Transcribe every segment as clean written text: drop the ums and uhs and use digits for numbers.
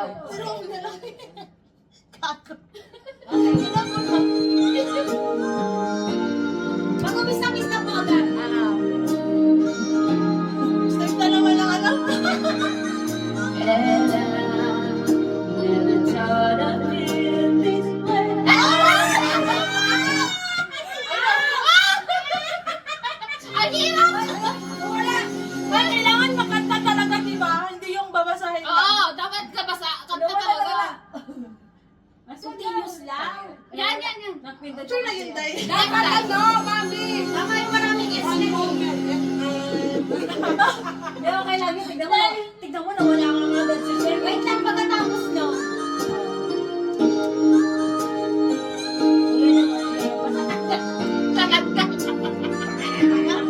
Pero ang lalaki. Kako. Mag-umis na po agad. Start na naman ang alam. And I never thought I'd feel this way. Ang hirap! Wala. Ay, kailangan makanta talaga, di ba? Hindi yung babasahin lang. Oo, dapat kanta talaga. Continuous lang. Yan. Sure na yun, Day. Dapat mami. Tama yung maraming escape. Hindi, okay lang yun. Tignan mo, nawala ka ng agad sa share. Wait lang, pagkatapos no.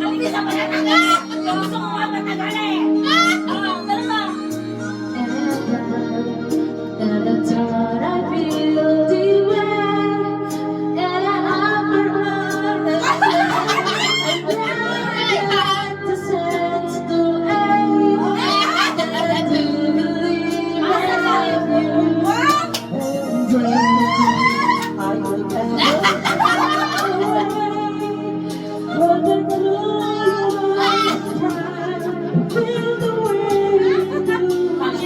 Umpisa pa na agad! Gusto ko nga matagal eh! Tara ba? Never thought I'd feel this way. And I never had the sense to act. To believe I love you. I will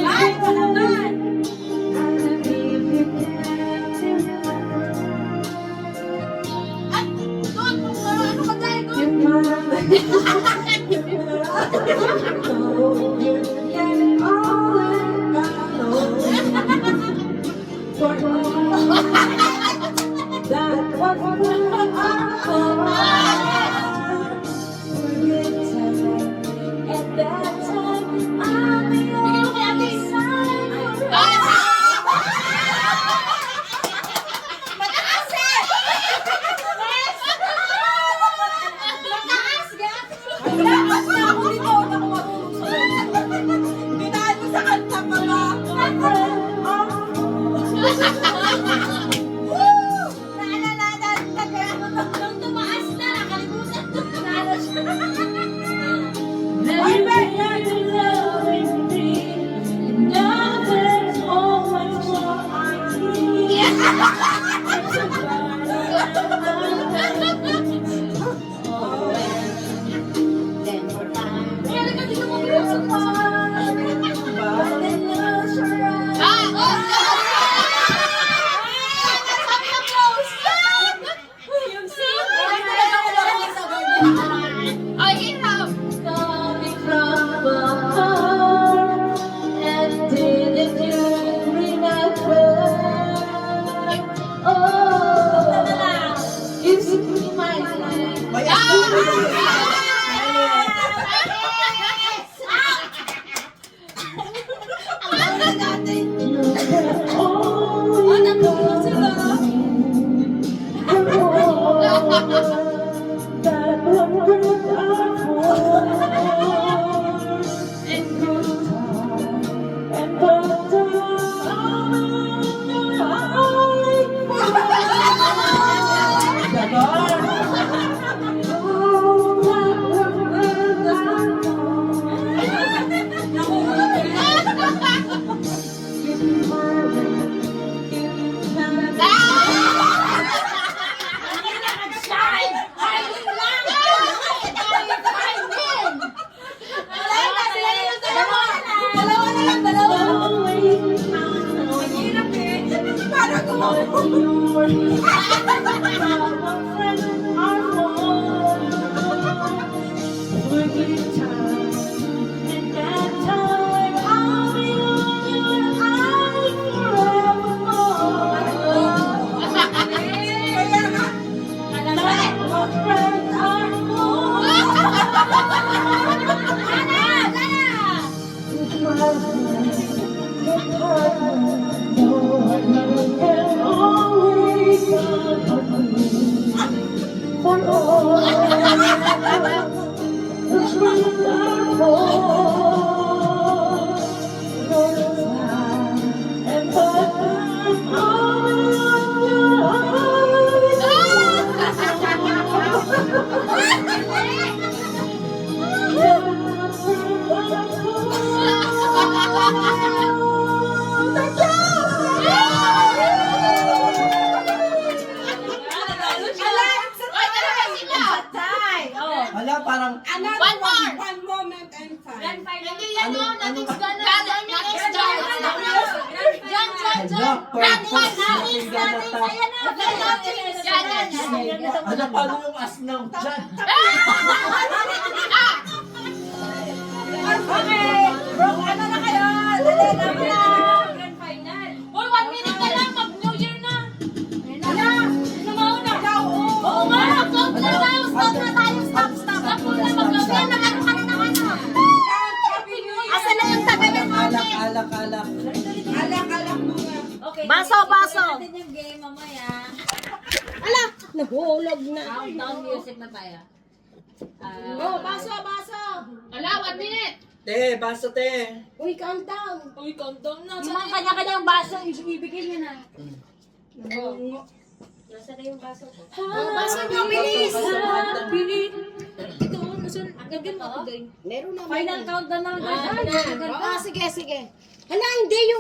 Ay, pa naman! Ano ka tayo? Mataas eh! Mataas, gat! Mataas na ako dito. Ako marunong sa Dinaan mo sa kanta pa ba? Nung tumaas na, nakalimutan ko. Nalo siya. Never been loving me. Now there's always more I need. Kaya ka dito mo pinusok pa. Yung sing. Ay, talaga ako marunong sa ganyan. Ay, hirap! Coming from a heart, and didn't you remember? Oh, you took my life. Ang ganda natin. Oh, natulog sila. that one breath I hold, and good time, and the time in your eyes. Oh, that one breath I hold, give me my breath, give me my Shine! Hiding lang! Hiding! Wala na, sila na yung dalawa. Dalawa na lang, dalawa. Ang hirap eh. Parang gumawa. Kaya nga. For all Another One more. one moment and time. Hindi yan o. Nothing's gonna. Nothing's Ano? Nothing's Ayan na. Ano paano yung asnaw dyan? Okay. Bro, ano na kayo? Dali na mo na. Grand final. Uy, 1 minute na lang. Mag-New Year na. Ano? Ano mauna? Ikaw, Oo nga. Stop na tayo. Stop na tayo. Stop. Stop muna. Mag-New Year. Nagano ka na ng ano. Happy New Year. Asan na yung tagayan Alak, natin? alak, alak. Alak muna. Okay. Baso, baso. natin yung game mamaya. Ala, nahulog na. Countdown music na tayo. Oh, baso, baso. Ala, 1 minute. Te, baso te. Uy, countdown. Uy, countdown na. Yung mga kanya-kanyang baso, ibigay niyo na. Nasa na yung baso ko? Baso nyo, bilis. Ito, nasan? Agad mo. Meron na. Final countdown na. Ah, Sige, sige. Hala, hindi yung